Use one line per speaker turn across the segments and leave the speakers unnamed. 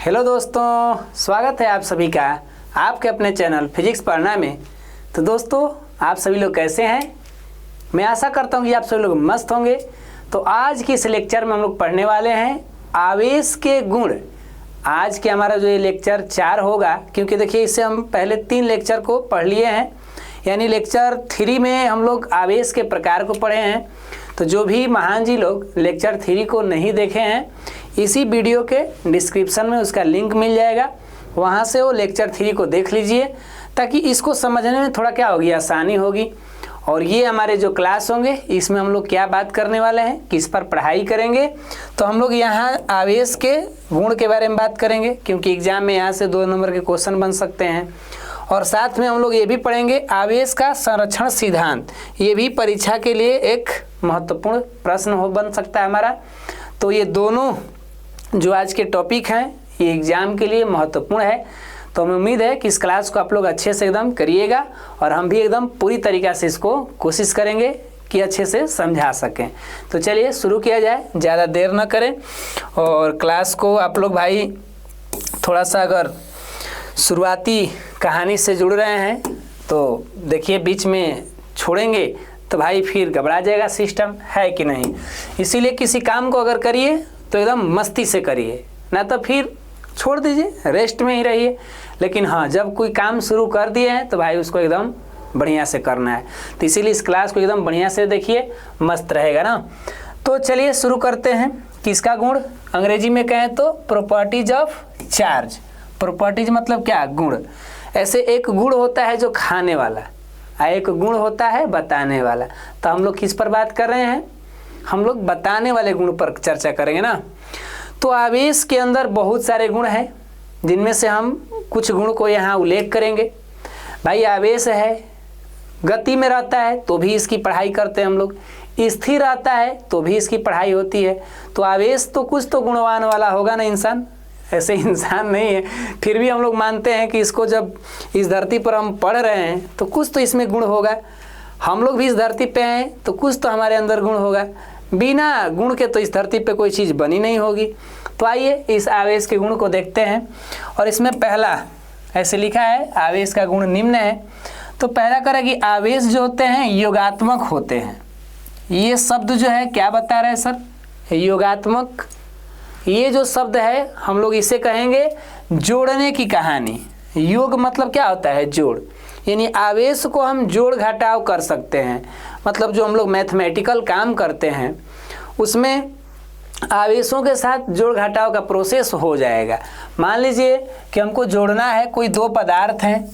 Hello दोस्तों, स्वागत है आप सभी का आपके अपने चैनल फिजिक्स पढ़ना में। तो दोस्तों, आप सभी लोग कैसे हैं? मैं आशा करता हूं कि आप सभी लोग मस्त होंगे। तो आज की इस लेक्चर में हम लोग पढ़ने वाले हैं आवेश के गुण। आज के हमारा जो ये लेक्चर 4 होगा, क्योंकि देखिए इससे हम पहले 3 लेक्चर को पढ़ लिए हैं, यानी लेक्चर 3 में हम लोग आवेश के प्रकार को पढ़े हैं। तो जो भी महान जी लोग लेक्चर 3 को नहीं देखे हैं, इसी वीडियो के डिस्क्रिप्शन में उसका लिंक मिल जाएगा, वहाँ से वो लेक्चर 3 को देख लीजिए, ताकि इसको समझने में थोड़ा क्या होगी, आसानी होगी। और ये हमारे जो क्लास होंगे, इसमें हम लोग क्या बात करने वाले हैं, किस पर पढ़ाई करेंगे। तो हम लोग यहाँ आवेश के गुण के बारे में बात करेंगे, क्योंकि एग्जाम में यहाँ से 2 नंबर के क्वेश्चन बन सकते हैं। और साथ में हम लोग ये भी पढ़ेंगे आवेश का संरक्षण सिद्धांत। ये भी परीक्षा के लिए एक महत्वपूर्ण प्रश्न बन सकता है हमारा। तो ये दोनों जो आज के टॉपिक हैं, ये एग्ज़ाम के लिए महत्वपूर्ण है। तो हमें उम्मीद है कि इस क्लास को आप लोग अच्छे से एकदम करिएगा, और हम भी एकदम पूरी तरीक़ा से इसको कोशिश करेंगे कि अच्छे से समझा सकें। तो चलिए शुरू किया जाए, ज़्यादा देर न करें। और क्लास को आप लोग भाई थोड़ा सा अगर शुरुआती कहानी से जुड़ रहे हैं तो देखिए, बीच में छोड़ेंगे तो भाई फिर घबरा जाएगा सिस्टम, है कि नहीं। इसीलिए किसी काम को अगर करिए तो एकदम मस्ती से करिए, ना तो फिर छोड़ दीजिए, रेस्ट में ही रहिए। लेकिन हाँ, जब कोई काम शुरू कर दिए हैं तो भाई उसको एकदम बढ़िया से करना है। तो इसीलिए इस क्लास को एकदम बढ़िया से देखिए, मस्त रहेगा ना। तो चलिए शुरू करते हैं। किसका गुण, अंग्रेजी में कहें तो प्रॉपर्टीज ऑफ चार्ज। प्रॉपर्टीज मतलब क्या, गुण। ऐसे एक गुण होता है जो खाने वाला, एक गुण होता है बताने वाला। तो हम लोग किस पर बात कर रहे हैं, हम लोग बताने वाले गुण पर चर्चा करेंगे ना। तो आवेश के अंदर बहुत सारे गुण हैं, जिनमें से हम कुछ गुण को यहाँ उल्लेख करेंगे। भाई आवेश है, गति में रहता है तो भी इसकी पढ़ाई करते हैं हम लोग, स्थिर रहता है तो भी इसकी पढ़ाई होती है। तो आवेश तो कुछ तो गुणवान वाला होगा ना इंसान, ऐसे इंसान नहीं है, फिर भी हम लोग मानते हैं कि इसको जब इस धरती पर हम पढ़ रहे हैं तो कुछ तो इसमें गुण होगा। हम लोग भी इस धरती पे हैं तो कुछ तो हमारे अंदर गुण होगा, बिना गुण के तो इस धरती पे कोई चीज़ बनी नहीं होगी। तो आइए इस आवेश के गुण को देखते हैं। और इसमें पहला ऐसे लिखा है, आवेश का गुण निम्न है। तो पहला करें कि आवेश जो होते हैं योगात्मक होते हैं। ये शब्द जो है क्या बता रहे हैं सर, योगात्मक। ये जो शब्द है हम लोग इसे कहेंगे जोड़ने की कहानी। योग मतलब क्या होता है, जोड़, यानी आवेश को हम जोड़ घटाव कर सकते हैं। मतलब जो हम लोग मैथमेटिकल काम करते हैं उसमें आवेशों के साथ जोड़ घटाव का प्रोसेस हो जाएगा। मान लीजिए कि हमको जोड़ना है, कोई 2 पदार्थ हैं,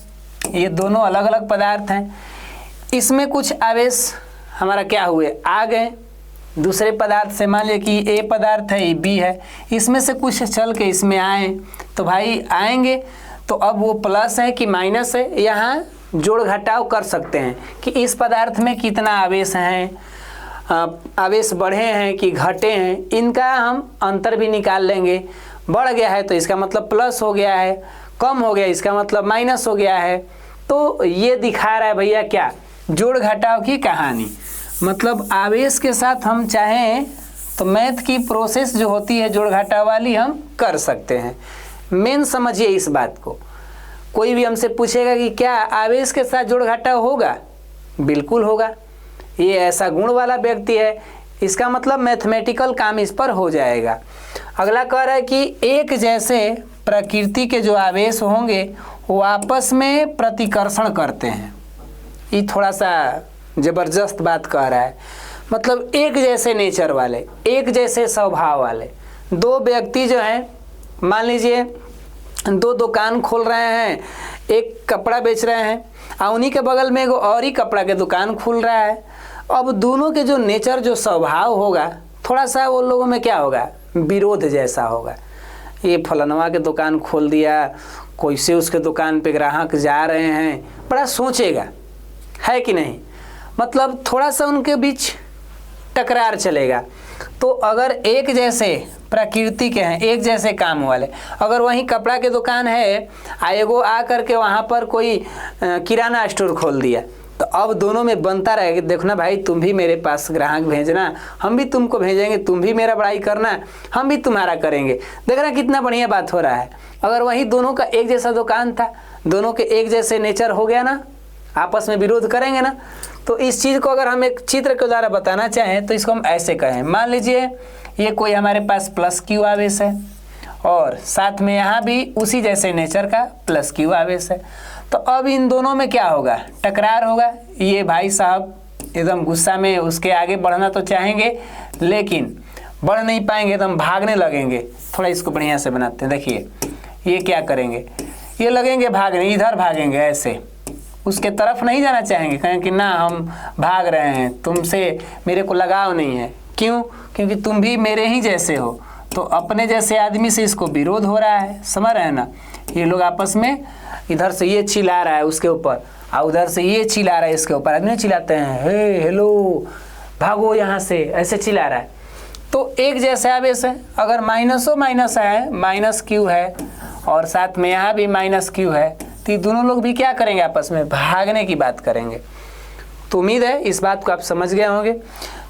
ये दोनों अलग अलग पदार्थ हैं, इसमें कुछ आवेश हमारा क्या हुए, आ गए दूसरे पदार्थ से। मान लीजिए कि ए पदार्थ है, ये बी है, इसमें से कुछ चल के इसमें आए, तो भाई आएंगे तो अब वो प्लस है कि माइनस है, यहाँ जोड़ घटाव कर सकते हैं कि इस पदार्थ में कितना आवेश हैं, आवेश बढ़े हैं कि घटे हैं, इनका हम अंतर भी निकाल लेंगे। बढ़ गया है तो इसका मतलब प्लस हो गया है, कम हो गया इसका मतलब माइनस हो गया है। तो ये दिखा रहा है भैया क्या, जोड़ घटाव की कहानी। मतलब आवेश के साथ हम चाहें तो मैथ की प्रोसेस जो होती है जोड़ घटाव वाली, हम कर सकते हैं। मेन समझिए इस बात को। कोई भी हमसे पूछेगा कि क्या आवेश के साथ जोड़ घटाव होगा, बिल्कुल होगा। ये ऐसा गुण वाला व्यक्ति है, इसका मतलब मैथमेटिकल काम इस पर हो जाएगा। अगला कह रहा है कि एक जैसे प्रकृति के जो आवेश होंगे वो आपस में प्रतिकर्षण करते हैं। ये थोड़ा सा ज़बरदस्त बात कह रहा है। मतलब एक जैसे नेचर वाले, एक जैसे स्वभाव वाले 2 व्यक्ति जो हैं, मान लीजिए 2 दुकान खोल रहे हैं, एक कपड़ा बेच रहे हैं और उन्हीं के बगल में एक और ही कपड़ा के दुकान खुल रहा है। अब दोनों के जो नेचर, जो स्वभाव होगा, थोड़ा सा वो लोगों में क्या होगा, विरोध जैसा होगा। ये फलनवा के दुकान खोल दिया, कोई से उसके दुकान पे ग्राहक जा रहे हैं, बड़ा सोचेगा, है कि नहीं। मतलब थोड़ा सा उनके बीच टकरार चलेगा। तो अगर एक जैसे प्रकृति के हैं, एक जैसे काम वाले, अगर वहीं कपड़ा के दुकान है, एगो आ करके वहाँ पर कोई किराना स्टोर खोल दिया, तो अब दोनों में बनता रहेगा, देखो ना भाई तुम भी मेरे पास ग्राहक भेजना, हम भी तुमको भेजेंगे, तुम भी मेरा बड़ाई करना, हम भी तुम्हारा करेंगे। देख रहा कितना बढ़िया बात हो रहा है। अगर वही दोनों का एक जैसा दुकान था, दोनों के एक जैसे नेचर हो गया ना, आपस में विरोध करेंगे ना। तो इस चीज़ को अगर हम एक चित्र के द्वारा बताना चाहें तो इसको हम ऐसे कहें, मान लीजिए ये कोई हमारे पास प्लस क्यू आवेश है और साथ में यहाँ भी उसी जैसे नेचर का प्लस क्यू आवेश है। तो अब इन दोनों में क्या होगा, टकरार होगा। ये भाई साहब एकदम गुस्सा में उसके आगे बढ़ना तो चाहेंगे लेकिन बढ़ नहीं पाएंगे, एकदम भागने लगेंगे। थोड़ा इसको बढ़िया से बनाते हैं, देखिए ये क्या करेंगे, ये लगेंगे भागने, इधर भागेंगे ऐसे, उसके तरफ नहीं जाना चाहेंगे, कहें कि ना हम भाग रहे हैं, तुमसे मेरे को लगाव नहीं है। क्यों? क्योंकि तुम भी मेरे ही जैसे हो। तो अपने जैसे आदमी से इसको विरोध हो रहा है, समझ रहे हैं ना। ये लोग आपस में इधर से ये चिल्ला रहा है उसके ऊपर और उधर से ये चिल्ला रहा है इसके ऊपर, आदमी चिल्लाते हैं हे हेलो भागो यहाँ से, ऐसे चिल्ला रहा है। तो एक जैसे आवेश है, अगर माइनसो माइनस है, माइनस क्यू है और साथ में यहाँ भी माइनस क्यू है, तो ये दोनों लोग भी क्या करेंगे, आपस में भागने की बात करेंगे। तो उम्मीद है इस बात को आप समझ गए होंगे।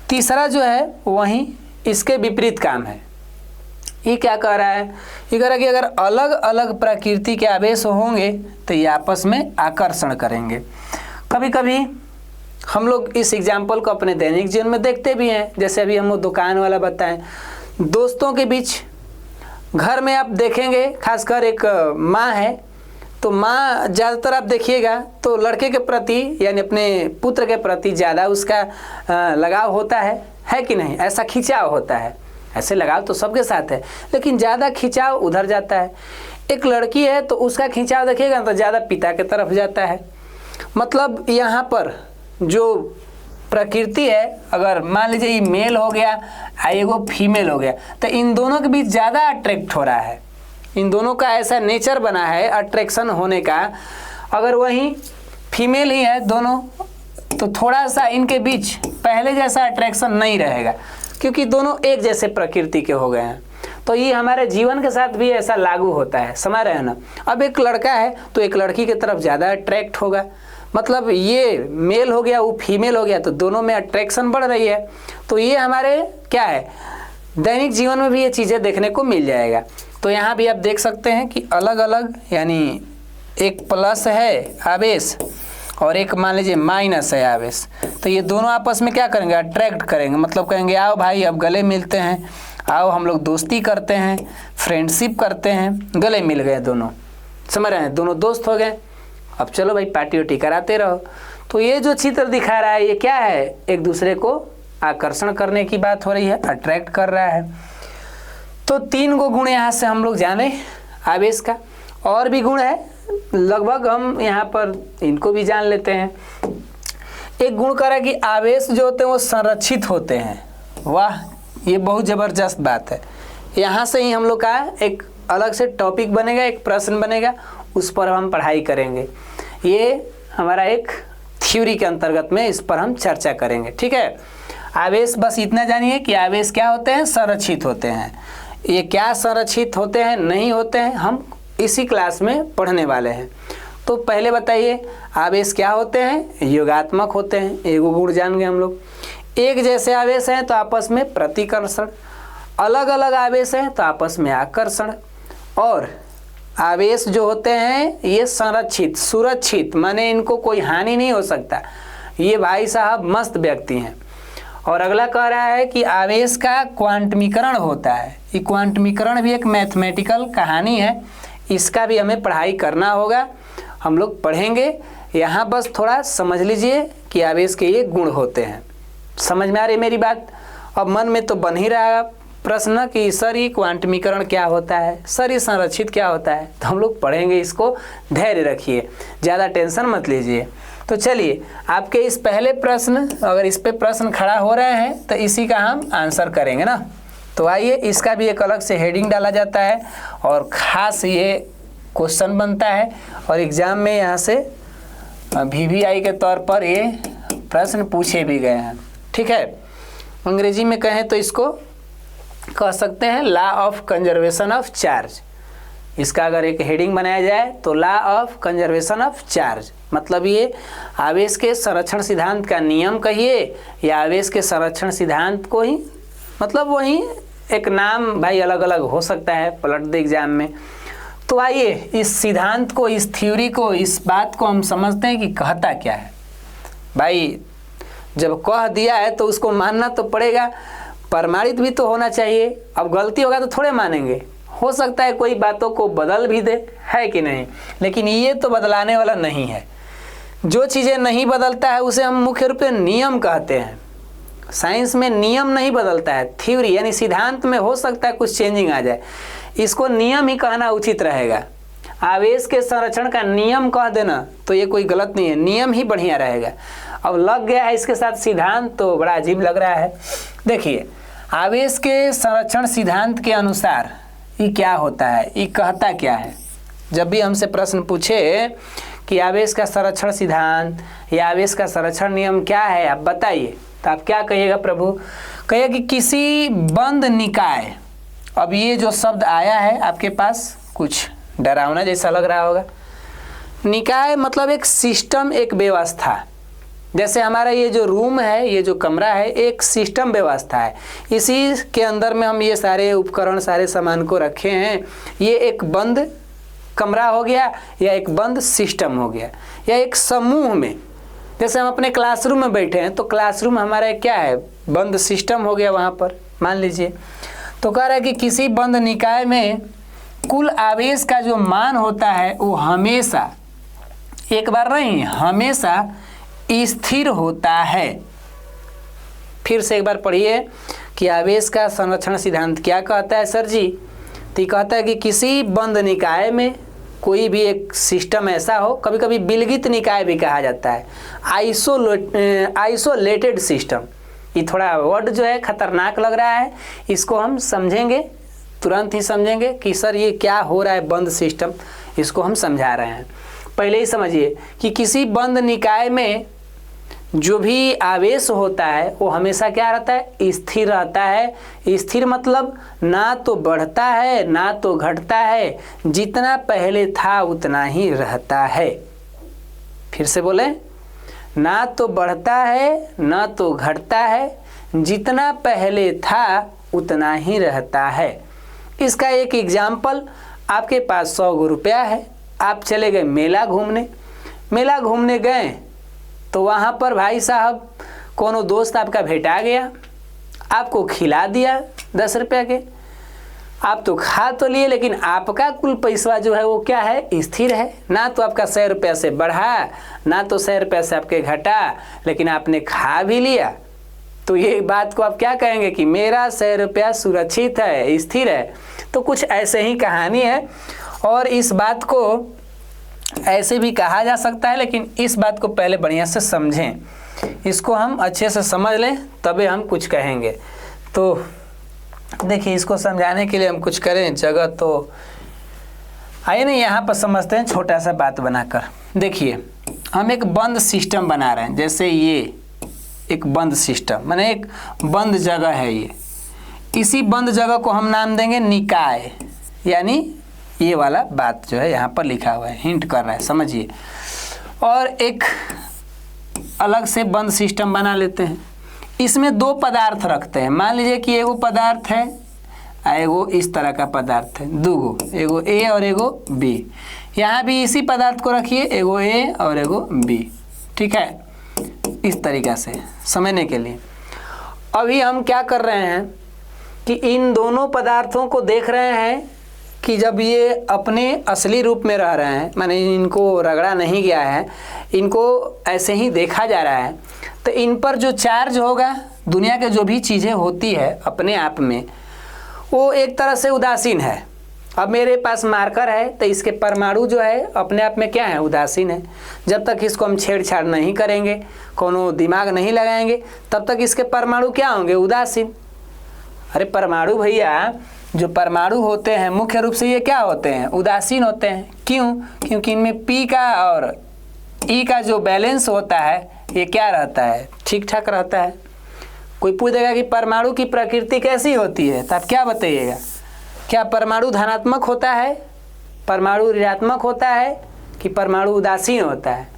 तीसरा जो है वहीं इसके विपरीत काम है। ये क्या कह रहा है, ये कह रहा है कि अगर अलग अलग प्रकृति के आवेश होंगे तो ये आपस में आकर्षण करेंगे। कभी कभी हम लोग इस एग्जाम्पल को अपने दैनिक जीवन में देखते भी हैं। जैसे अभी हम वो दुकान वाला बताएं, दोस्तों के बीच, घर में आप देखेंगे खासकर एक माँ है, तो माँ ज़्यादातर आप देखिएगा तो लड़के के प्रति यानी अपने पुत्र के प्रति ज़्यादा उसका लगाव होता है कि नहीं, ऐसा खिंचाव होता है। ऐसे लगाव तो सबके साथ है लेकिन ज़्यादा खिंचाव उधर जाता है। एक लड़की है तो उसका खिंचाव देखिएगा तो ज़्यादा पिता के तरफ जाता है। मतलब यहाँ पर जो प्रकृति है, अगर मान लीजिए ये मेल हो गया एगो फीमेल हो गया, तो इन दोनों के बीच ज़्यादा अट्रैक्ट हो रहा है। इन दोनों का ऐसा नेचर बना है अट्रैक्शन होने का। अगर वहीं फीमेल ही है दोनों, तो थोड़ा सा इनके बीच पहले जैसा अट्रैक्शन नहीं रहेगा क्योंकि दोनों एक जैसे प्रकृति के हो गए हैं। तो ये हमारे जीवन के साथ भी ऐसा लागू होता है, समझ रहे हैं ना। अब एक लड़का है तो एक लड़की की तरफ ज़्यादा अट्रैक्ट होगा, मतलब ये मेल हो गया वो फीमेल हो गया, तो दोनों में अट्रैक्शन बढ़ रही है। तो ये हमारे क्या है, दैनिक जीवन में भी ये चीज़ें देखने को मिल जाएगा। तो यहाँ भी आप देख सकते हैं कि अलग अलग, यानी एक प्लस है आवेश और एक मान लीजिए माइनस है आवेश, तो ये दोनों आपस में क्या करेंगे, अट्रैक्ट करेंगे। मतलब कहेंगे आओ भाई अब गले मिलते हैं, आओ हम लोग दोस्ती करते हैं, फ्रेंडशिप करते हैं। गले मिल गए दोनों, समझ रहे हैं, दोनों दोस्त हो गए, अब चलो भाई पार्टी वार्टी कराते रहो। तो ये जो चित्र दिखा रहा है ये क्या है, एक दूसरे को आकर्षण करने की बात हो रही है, अट्रैक्ट कर रहा है। तो 3 गो गुण यहाँ से हम लोग जाने आवेश का। और भी गुण है लगभग, हम यहाँ पर इनको भी जान लेते हैं। एक गुण कह रहा है कि आवेश जो होते हैं वो संरक्षित होते हैं। वाह, ये बहुत ज़बरदस्त बात है। यहाँ से ही हम लोग का एक अलग से टॉपिक बनेगा, एक प्रश्न बनेगा, उस पर हम पढ़ाई करेंगे। ये हमारा एक थ्योरी के अंतर्गत में इस पर हम चर्चा करेंगे, ठीक है। आवेश बस इतना जानिए कि आवेश क्या होते हैं, संरक्षित होते हैं। ये क्या संरक्षित होते हैं नहीं होते हैं, हम इसी क्लास में पढ़ने वाले हैं। तो पहले बताइए आवेश क्या होते हैं, योगात्मक होते हैं। एगो गुण जान गए हम लोग। एक जैसे आवेश हैं तो आपस में प्रतिकर्षण, अलग अलग आवेश हैं तो आपस में आकर्षण। और आवेश जो होते हैं ये संरक्षित, सुरक्षित, माने इनको कोई हानि नहीं हो सकता। ये भाई साहब मस्त व्यक्ति हैं। और अगला कह रहा है कि आवेश का क्वांटमीकरण होता है। ये क्वांटमीकरण भी एक मैथमेटिकल कहानी है, इसका भी हमें पढ़ाई करना होगा, हम लोग पढ़ेंगे। यहाँ बस थोड़ा समझ लीजिए कि आवेश के ये गुण होते हैं। समझ में आ रही मेरी बात? अब मन में तो बन ही रहा प्रश्न कि सर ये क्वांटमीकरण क्या होता है, सर ये संरक्षित क्या होता है। तो हम लोग पढ़ेंगे इसको, धैर्य रखिए, ज़्यादा टेंशन मत लीजिए। तो चलिए आपके इस पहले प्रश्न, अगर इस पे प्रश्न खड़ा हो रहे हैं तो इसी का हम आंसर करेंगे ना। तो आइए, इसका भी एक अलग से हेडिंग डाला जाता है और ख़ास ये क्वेश्चन बनता है और एग्ज़ाम में यहाँ से VVI के तौर पर ये प्रश्न पूछे भी गए हैं, ठीक है। अंग्रेजी में कहें तो इसको कह सकते हैं law of conservation of charge. इसका अगर एक हेडिंग बनाया जाए तो law of conservation of charge, मतलब ये आवेश के संरक्षण सिद्धांत का नियम कहिए या आवेश के संरक्षण सिद्धांत को ही, मतलब वही एक नाम भाई अलग अलग हो सकता है पलट दे एग्जाम में। तो आइए इस सिद्धांत को, इस थ्योरी को, इस बात को हम समझते हैं कि कहता क्या है। भाई जब कह दिया है तो उसको मानना तो पड़ेगा, प्रमाणित भी तो होना चाहिए। अब गलती होगा तो थोड़े मानेंगे, हो सकता है कोई बातों को बदल भी दे, है कि नहीं, लेकिन ये तो बदलाने वाला नहीं है। जो चीज़ें नहीं बदलता है उसे हम मुख्य रूप से नियम कहते हैं। साइंस में नियम नहीं बदलता है, थ्योरी यानी सिद्धांत में हो सकता है कुछ चेंजिंग आ जाए, इसको नियम ही कहना उचित रहेगा। आवेश के संरक्षण का नियम कह देना तो ये कोई गलत नहीं है, नियम ही बढ़िया रहेगा। अब लग गया है इसके साथ सिद्धांत तो बड़ा अजीब लग रहा है। देखिए आवेश के संरक्षण सिद्धांत के अनुसार ये क्या होता है, ये कहता क्या है। जब भी हमसे प्रश्न पूछे कि आवेश का संरक्षण सिद्धांत या आवेश का संरक्षण नियम क्या है, आप बताइए, तो आप क्या कहिएगा प्रभु? कहिए कि किसी बंद निकाय। अब ये जो शब्द आया है आपके पास कुछ डरावना जैसा लग रहा होगा। निकाय मतलब एक सिस्टम, एक व्यवस्था। जैसे हमारा ये जो रूम है, ये जो कमरा है, एक सिस्टम व्यवस्था है। इसी के अंदर में हम ये सारे उपकरण, सारे सामान को रखे हैं। ये एक बंद कमरा हो गया या एक बंद सिस्टम हो गया, या एक समूह में। जैसे हम अपने क्लासरूम में बैठे हैं तो क्लासरूम हमारा क्या है, बंद सिस्टम हो गया वहाँ पर, मान लीजिए। तो कह रहा है कि किसी बंद निकाय में कुल आवेश का जो मान होता है वो हमेशा, एक बार नहीं, हमेशा स्थिर होता है। फिर से एक बार पढ़िए कि आवेश का संरक्षण सिद्धांत क्या कहता है सर जी। तो ये कहता है कि किसी बंद निकाय में कोई भी एक सिस्टम ऐसा हो, कभी कभी विलगित निकाय भी कहा जाता है, आइसोलेटेड सिस्टम। ये थोड़ा वर्ड जो है खतरनाक लग रहा है, इसको हम समझेंगे, तुरंत ही समझेंगे कि सर ये क्या हो रहा है बंद सिस्टम, इसको हम समझा रहे हैं। पहले ही समझिए कि किसी बंद निकाय में जो भी आवेश होता है वो हमेशा क्या रहता है, स्थिर रहता है। स्थिर मतलब ना तो बढ़ता है ना तो घटता है, जितना पहले था उतना ही रहता है। फिर से बोले, ना तो बढ़ता है ना तो घटता है, जितना पहले था उतना ही रहता है। इसका एक एग्जाम्पल, आपके पास 100 रुपया है, आप चले गए मेला घूमने गए तो वहाँ पर भाई साहब कोनो दोस्त आपका भेटा गया, आपको खिला दिया 10 रुपया के। आप तो खा तो लिए, लेकिन आपका कुल पैसा जो है वो क्या है, स्थिर है। ना तो आपका 100 रुपया से बढ़ा ना तो 100 रुपया से आपके घटा, लेकिन आपने खा भी लिया। तो ये बात को आप क्या कहेंगे कि मेरा 100 रुपया सुरक्षित है, स्थिर है। तो कुछ ऐसे ही कहानी है, और इस बात को ऐसे भी कहा जा सकता है, लेकिन इस बात को पहले बढ़िया से समझें, इसको हम अच्छे से समझ लें तभी हम कुछ कहेंगे। तो देखिए इसको समझाने के लिए हम कुछ करें, जगह तो आइए ना यहाँ पर समझते हैं छोटा सा बात बनाकर। देखिए हम एक बंद सिस्टम बना रहे हैं, जैसे ये एक बंद सिस्टम माने एक बंद जगह है। ये इसी बंद जगह को हम नाम देंगे निकाय, यानी ये वाला बात जो है यहाँ पर लिखा हुआ है, हिंट कर रहा है, समझिए। और एक अलग से बंद सिस्टम बना लेते हैं, इसमें 2 पदार्थ रखते हैं। मान लीजिए कि एगो पदार्थ है, एगो इस तरह का पदार्थ है, 2 गो, एगो ए और एगो बी। यहाँ भी इसी पदार्थ को रखिए, एगो ए और एगो बी, ठीक है, इस तरीक़ा से समझने के लिए। अभी हम क्या कर रहे हैं कि इन दोनों पदार्थों को देख रहे हैं कि जब ये अपने असली रूप में रह रहे हैं, माने इनको रगड़ा नहीं गया है, इनको ऐसे ही देखा जा रहा है, तो इन पर जो चार्ज होगा, दुनिया के जो भी चीज़ें होती है अपने आप में, वो एक तरह से उदासीन है। अब मेरे पास मार्कर है तो इसके परमाणु जो है अपने आप में क्या है, उदासीन है। जब तक इसको हम छेड़छाड़ नहीं करेंगे, कोनो दिमाग नहीं लगाएंगे, तब तक इसके परमाणु क्या होंगे, उदासीन। अरे परमाणु भैया, जो परमाणु होते हैं मुख्य रूप से ये क्या होते हैं, उदासीन होते हैं। क्यों? क्योंकि इनमें पी का और ई का जो बैलेंस होता है ये क्या रहता है, ठीक ठाक रहता है। कोई पूछ देगा कि परमाणु की प्रकृति कैसी होती है, तो आप क्या बताइएगा? क्या परमाणु धनात्मक होता है परमाणु ऋणात्मक होता है कि परमाणु उदासीन होता है?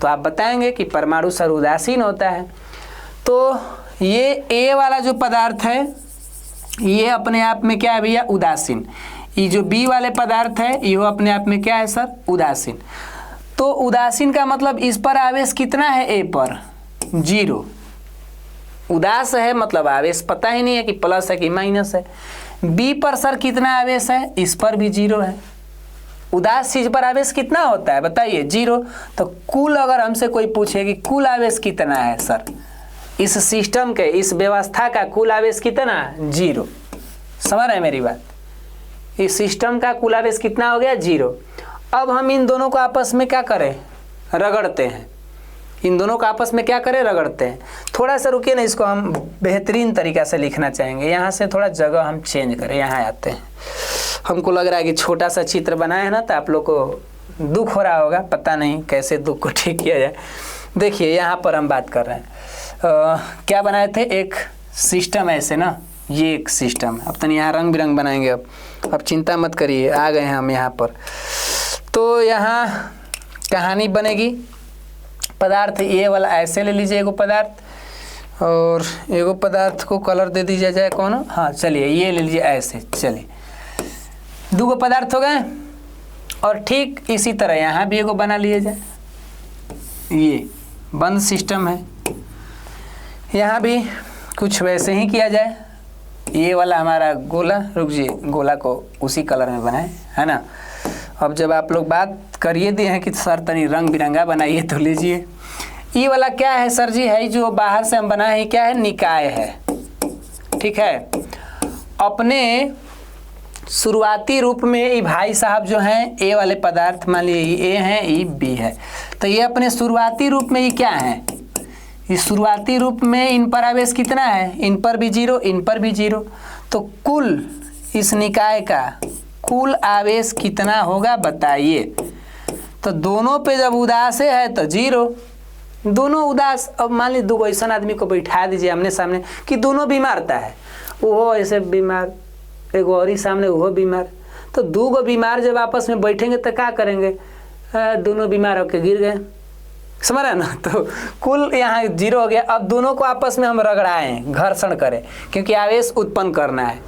तो आप बताएंगे कि परमाणु सर उदासीन होता है। तो ये ए वाला जो पदार्थ है ये अपने आप में क्या है भैया? उदासीन। ये जो बी वाले पदार्थ है ये अपने आप में क्या है सर? उदासीन। तो उदासीन का मतलब इस पर आवेश कितना है? ए पर 0। उदास है मतलब आवेश पता ही नहीं है कि प्लस है कि माइनस है। बी पर सर कितना आवेश है? इस पर भी 0 है। उदास चीज पर आवेश कितना होता है बताइए? 0। तो कुल अगर हमसे कोई पूछे कि कुल आवेश कितना है सर, इस सिस्टम के, इस व्यवस्था का कुल आवेश कितना? 0। समझ रहे हैं मेरी बात? इस सिस्टम का कुल आवेश कितना हो गया? 0। अब हम इन दोनों को आपस में क्या करें? रगड़ते हैं। इन दोनों को आपस में क्या करें? रगड़ते हैं। थोड़ा सा रुकिए ना, इसको हम बेहतरीन तरीका से लिखना चाहेंगे। यहाँ से थोड़ा जगह हम चेंज करें, यहाँ आते हैं। हमको लग रहा है कि छोटा सा चित्र बनाए है ना, तो आप लोग को दुख हो रहा होगा, पता नहीं कैसे दुख को ठीक किया जाए। देखिए यहाँ पर हम बात कर रहे हैं क्या बनाए थे? एक सिस्टम ऐसे ना, ये एक सिस्टम। अब तो यहाँ रंग बिरंग बनाएंगे। अब चिंता मत करिए, आ गए हैं हम यहाँ पर। तो यहाँ कहानी बनेगी। पदार्थ ये वाला ऐसे ले लीजिए एगो पदार्थ, और एगो पदार्थ को कलर दे दीजिए जाए कौन? हाँ चलिए ये ले लीजिए ऐसे। चलिए 2 पदार्थ हो गए। और ठीक इसी तरह यहाँ भी एगो बना लिए जाए। ये बंद सिस्टम है। यहाँ भी कुछ वैसे ही किया जाए। ये वाला हमारा गोला, रुक जी, गोला को उसी कलर में बनाए, है ना। अब जब आप लोग बात करिए दिए हैं कि सर तनी रंग बिरंगा बनाइए, तो लीजिए। ये वाला क्या है सर जी? है जो बाहर से हम बनाए हैं, क्या है? निकाय है। ठीक है। अपने शुरुआती रूप में ये भाई साहब जो हैं, ए वाले पदार्थ मान लीजिए ए है, ये बी है। तो ये अपने शुरुआती रूप में ये क्या है? इस शुरुआती रूप में इन पर आवेश कितना है? इन पर भी 0, इन पर भी 0। तो कुल इस निकाय का कुल आवेश कितना होगा बताइए? तो दोनों पे जब उदास है तो 0, दोनों उदास। अब मान लीजिए 2 ऐसा आदमी को बैठा दीजिए आमने सामने कि दोनों बीमारता है, वो ऐसे बीमार, एगो और ही सामने वो बीमार। तो 2 बीमार जब आपस में बैठेंगे तो क्या करेंगे? दोनों बीमार होकर गिर गए। समझ रहे ना? तो कुल यहाँ 0 हो गया। अब दोनों को आपस में हम रगड़ाएं, घर्षण करें, क्योंकि आवेश उत्पन्न करना है।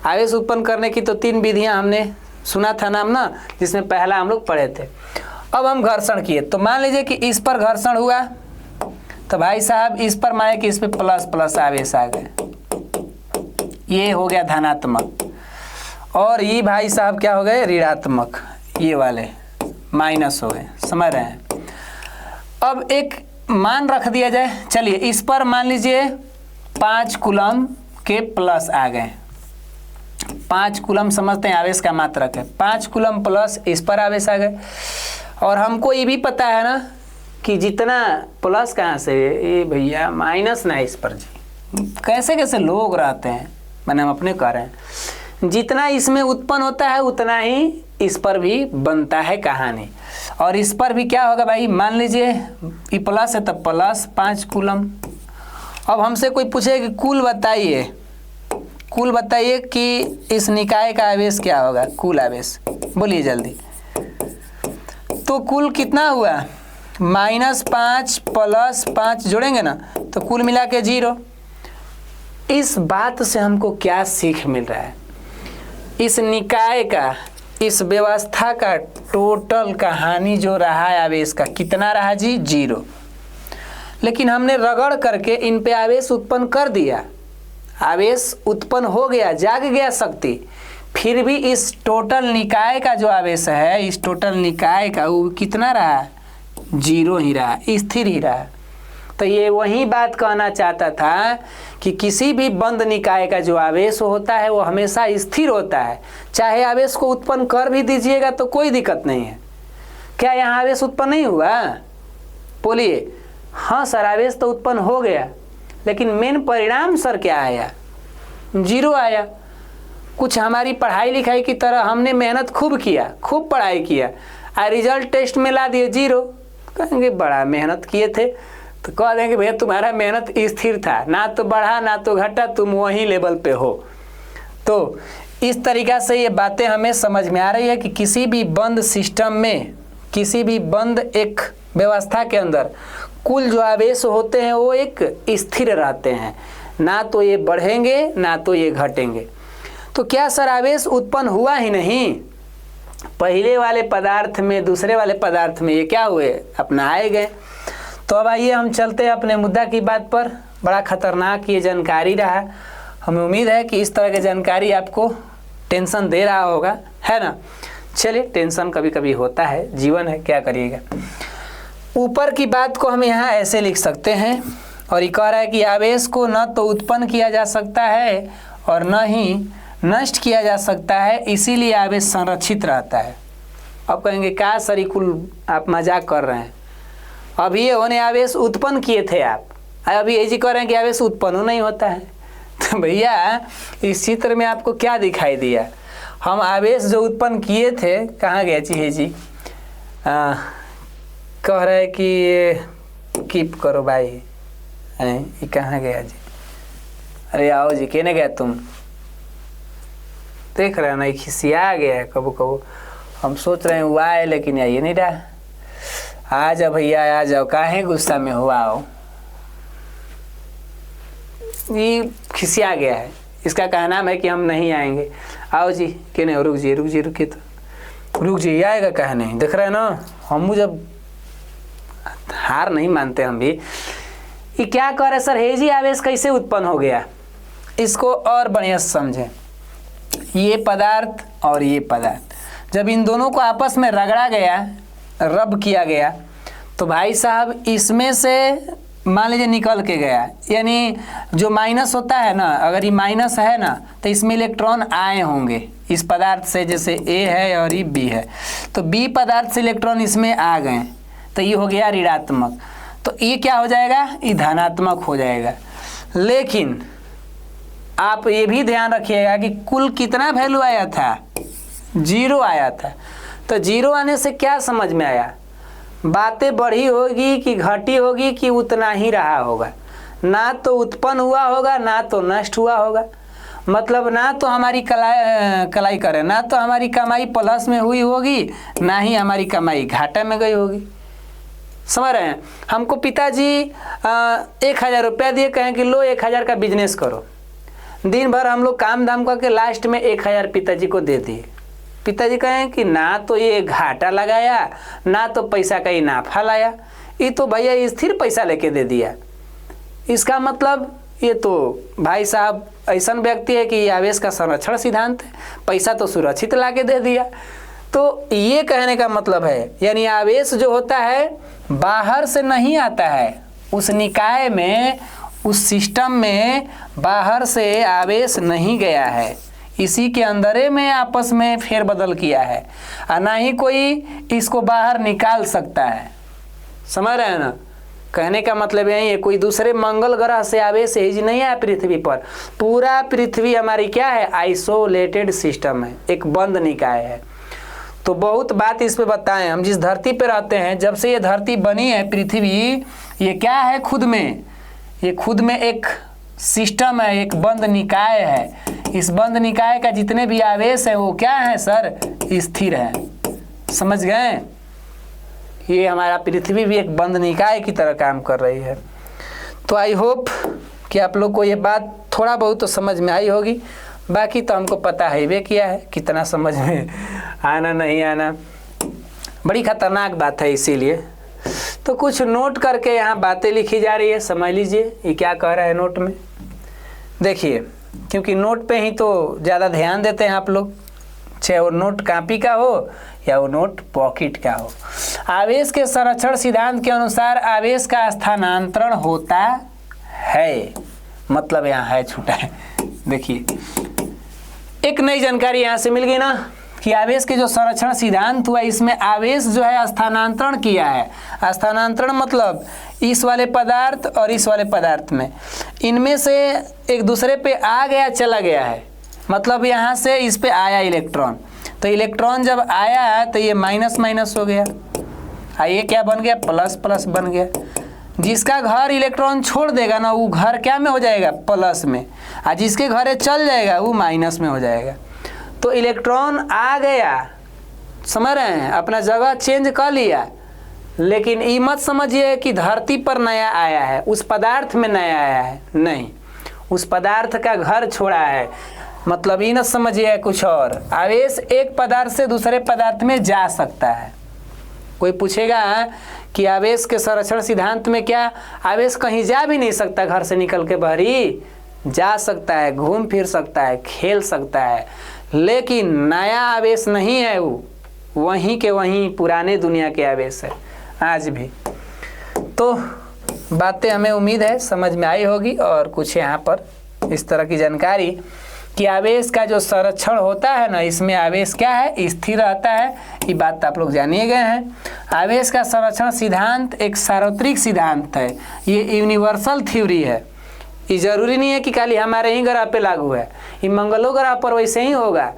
आवेश उत्पन्न करने की तो 3 विधियां हमने सुना था नाम ना, जिसमें पहला हम लोग पढ़े थे। अब हम घर्षण किए, तो मान लीजिए कि इस पर घर्षण हुआ, तो भाई साहब इस पर माने कि इस पर प्लस प्लस आवेश आ गए, ये हो गया धनात्मक। और ये भाई साहब क्या हो गए? ऋणात्मक। ये वाले माइनस हो गए। समझ रहे हैं? अब एक मान रख दिया जाए। चलिए इस पर मान लीजिए 5 कूलम के प्लस आ गए। 5 कूलम समझते हैं आवेश का मात्रक है। 5 कूलम प्लस इस पर आवेश आ गए। और हमको ये भी पता है ना कि जितना प्लस कहाँ से? ये भैया माइनस ना इस पर जी। कैसे कैसे लोग रहते हैं, मैंने हम अपने कह रहे हैं। जितना इसमें उत्पन्न होता है उतना ही इस पर भी बनता है कहानी। और इस पर भी क्या होगा भाई? मान लीजिए ये प्लस है तो प्लस 5 कूलम। अब हमसे कोई पूछे कि कुल बताइए, कुल बताइए कि इस निकाय का आवेश क्या होगा? कुल आवेश बोलिए जल्दी। तो कुल कितना हुआ? -5 प्लस 5 जोड़ेंगे ना तो कुल मिला के 0। इस बात से हमको क्या सीख मिल रहा है? इस निकाय का, इस व्यवस्था का टोटल कहानी जो रहा है आवेश का, कितना रहा जी? 0। लेकिन हमने रगड़ करके इन पे आवेश उत्पन्न कर दिया, आवेश उत्पन्न हो गया, जाग गया शक्ति। फिर भी इस टोटल निकाय का जो आवेश है, इस टोटल निकाय का वो कितना रहा? 0 ही रहा, स्थिर ही रहा। तो ये वही बात कहना चाहता था कि किसी भी बंद निकाय का जो आवेश होता है वो हमेशा स्थिर होता है। चाहे आवेश को उत्पन्न कर भी दीजिएगा तो कोई दिक्कत नहीं है। क्या यहाँ आवेश उत्पन्न नहीं हुआ? बोलिए। हाँ सर, आवेश तो उत्पन्न हो गया, लेकिन मेन परिणाम सर क्या आया? 0 आया। कुछ हमारी पढ़ाई लिखाई की तरह हमने मेहनत खूब किया, खूब पढ़ाई किया, रिजल्ट टेस्ट में ला दिए 0। कहेंगे बड़ा मेहनत किए थे, तो कह देंगे भैया तुम्हारा मेहनत स्थिर था, ना तो बढ़ा ना तो घटा, तुम वही लेवल पे हो। तो इस तरीक़ा से ये बातें हमें समझ में आ रही है कि किसी भी बंद सिस्टम में, किसी भी बंद एक व्यवस्था के अंदर कुल जो आवेश होते हैं वो एक स्थिर रहते हैं, ना तो ये बढ़ेंगे ना तो ये घटेंगे। तो क्या सर आवेश उत्पन्न हुआ ही नहीं? पहले वाले पदार्थ में दूसरे वाले पदार्थ में ये क्या हुए, अपना आए गए। तो अब आइए हम चलते हैं अपने मुद्दा की बात पर। बड़ा खतरनाक ये जानकारी रहा, हमें उम्मीद है कि इस तरह की जानकारी आपको टेंशन दे रहा होगा, है ना। चलिए, टेंशन कभी कभी होता है, जीवन है, क्या करिएगा। ऊपर की बात को हम यहाँ ऐसे लिख सकते हैं, और ये कह रहा है कि आवेश को न तो उत्पन्न किया जा सकता है और न ही नष्ट किया जा सकता है, इसीलिए आवेश संरक्षित रहता है। अब कहेंगे क्या सर कुल आप मजाक कर रहे हैं, अभी ये होने आवेश उत्पन्न किए थे आप, अभी ये जी कह रहे हैं कि आवेश उत्पन्न नहीं होता है। तो भैया इस चित्र में आपको क्या दिखाई दिया? हम आवेश जो उत्पन्न किए थे, कहाँ गया जी कह रहे कि ये कीप करो भाई, ये कहाँ गया जी? अरे आओ जी, कहने गया तुम? देख रहे हैं ना, खिसिया गया है कबू कबू। हम सोच रहे हैं हुआ है लेकिन ये नहीं रहा। आ जाओ भैया आ जाओ, काहे गुस्सा में हुआ हो? ये खिसिया गया है, इसका कहना है कि हम नहीं आएंगे। आओ जी, कहने रुक जी रुकिए तो रुक जी, आएगा कहा नहीं? देख रहे हैं ना, हम जब हार नहीं मानते हम भी। ये क्या कह रहे सर, हेजी आवेश कैसे उत्पन्न हो गया? इसको और बढ़िया से समझें। ये पदार्थ और ये पदार्थ जब इन दोनों को आपस में रगड़ा गया, रब किया गया, तो भाई साहब इसमें से मान लीजिए निकल के गया, यानी जो माइनस होता है ना, अगर ये माइनस है ना तो इसमें इलेक्ट्रॉन आए होंगे इस पदार्थ से, जैसे ए है और ये बी है, तो बी पदार्थ से इलेक्ट्रॉन इसमें आ गए, तो ये हो गया ऋणात्मक। तो ये क्या हो जाएगा, ये धनात्मक हो जाएगा। लेकिन आप ये भी ध्यान रखिएगा कि कुल कितना वैल्यू आया था, 0 आया था। तो 0 आने से क्या समझ में आया, बातें बढ़ी होगी कि घटी होगी कि उतना ही रहा होगा, ना तो उत्पन्न हुआ होगा ना तो नष्ट हुआ होगा। मतलब ना तो हमारी कलाई करे, ना तो हमारी कमाई प्लस में हुई होगी, ना ही हमारी कमाई घाटा में गई होगी। समझ रहे हैं? हमको पिताजी 1000 रुपया दिए, कहें कि लो 1000 का बिजनेस करो। दिन भर हम लोग काम धाम करके लास्ट में 1000 पिताजी को दे दिए। पिताजी कहें कि ना तो ये घाटा लगाया ना तो पैसा का ही नाफा लाया, ये तो भैया स्थिर पैसा लेके दे दिया। इसका मतलब ये तो भाई साहब ऐसा व्यक्ति है कि आवेश का संरक्षण सिद्धांत है, पैसा तो सुरक्षित लाके दे दिया। तो ये कहने का मतलब है, यानी आवेश जो होता है बाहर से नहीं आता है, उस निकाय में, उस सिस्टम में बाहर से आवेश नहीं गया है, इसी के अंदर में आपस में फेरबदल किया है, और ना ही कोई इसको बाहर निकाल सकता है। समझ रहे हैं ना? कहने का मतलब यही है, कोई दूसरे मंगल ग्रह से आवेश ही नहीं है पृथ्वी पर। पूरा पृथ्वी हमारी क्या है, आइसोलेटेड सिस्टम है, एक बंद निकाय है। तो बहुत बात इस पे बताएं, हम जिस धरती पे रहते हैं, जब से ये धरती बनी है पृथ्वी, ये क्या है खुद में, ये खुद में एक सिस्टम है, एक बंद निकाय है। इस बंद निकाय का जितने भी आवेश है वो क्या है सर, स्थिर है। समझ गए? ये हमारा पृथ्वी भी एक बंद निकाय की तरह काम कर रही है। तो आई होप कि आप लोग को ये बात थोड़ा बहुत तो समझ में आई होगी, बाकी तो हमको पता है वे किया है, कितना समझ में आना नहीं आना बड़ी खतरनाक बात है। इसीलिए तो कुछ नोट करके यहाँ बातें लिखी जा रही है, समझ लीजिए ये क्या कह रहा है नोट में। देखिए, क्योंकि नोट पे ही तो ज़्यादा ध्यान देते हैं आप लोग, चाहे वो नोट कॉपी का हो या वो नोट पॉकेट का हो। आवेश के संरक्षण सिद्धांत के अनुसार आवेश का स्थानांतरण होता है, मतलब यहाँ है छूटा है। देखिए एक नई जानकारी यहाँ से मिल गई ना कि आवेश के जो संरक्षण सिद्धांत हुआ, इसमें आवेश जो है स्थानांतरण किया है। स्थानांतरण मतलब इस वाले पदार्थ और इस वाले पदार्थ में, इनमें से एक दूसरे पे आ गया चला गया है, मतलब यहाँ से इस पे आया इलेक्ट्रॉन, तो इलेक्ट्रॉन जब आया तो ये माइनस माइनस हो गया, ये क्या बन गया, प्लस प्लस बन गया। जिसका घर इलेक्ट्रॉन छोड़ देगा ना, वो घर क्या में हो जाएगा, प्लस में, और जिसके घरे चल जाएगा वो माइनस में हो जाएगा। तो इलेक्ट्रॉन आ गया, समझ रहे हैं, अपना जगह चेंज कर लिया, लेकिन ये मत समझिए कि धरती पर नया आया है, उस पदार्थ में नया आया है, नहीं, उस पदार्थ का घर छोड़ा है। मतलब ये न समझिए कुछ और। आवेश एक पदार्थ से दूसरे पदार्थ में जा सकता है। कोई पूछेगा कि आवेश के संरक्षण सिद्धांत में क्या, आवेश कहीं जा भी नहीं सकता, घर से निकल के बाहर ही जा सकता है, घूम फिर सकता है, खेल सकता है, लेकिन नया आवेश नहीं है, वो वहीं के वहीं पुराने दुनिया के आवेश है आज भी। तो बातें हमें उम्मीद है समझ में आई होगी। और कुछ यहाँ पर इस तरह की जानकारी कि आवेश का जो संरक्षण होता है ना, इसमें आवेश क्या है, स्थिर रहता है, ये बात आप लोग जानिए गए हैं। आवेश का संरक्षण सिद्धांत एक सार्वत्रिक सिद्धांत है, ये यूनिवर्सल थ्योरी है। ये जरूरी नहीं है कि खाली हमारे ही ग्रह पे लागू है, ये मंगलो ग्रह पर वैसे ही होगा,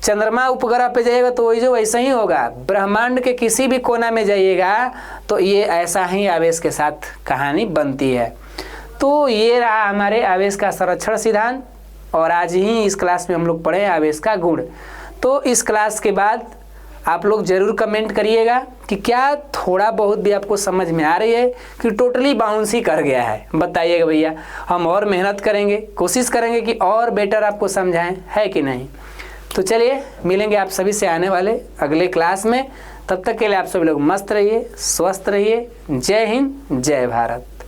चंद्रमा उपग्रह पे जाइएगा तो वही जो वैसे ही होगा, ब्रह्मांड के किसी भी कोना में जाइएगा तो ये ऐसा ही आवेश के साथ कहानी बनती है। तो ये रहा हमारे आवेश का संरक्षण सिद्धांत, और आज ही इस क्लास में हम लोग पढ़े आवेश का गुण। तो इस क्लास के बाद आप लोग ज़रूर कमेंट करिएगा कि क्या थोड़ा बहुत भी आपको समझ में आ रही है कि टोटली बाउंस ही कर गया है, बताइएगा भैया। हम और मेहनत करेंगे, कोशिश करेंगे कि और बेटर आपको समझाएं, है कि नहीं। तो चलिए मिलेंगे आप सभी से आने वाले अगले क्लास में। तब तक के लिए आप सभी लोग मस्त रहिए, स्वस्थ रहिए। जय हिंद, जय भारत।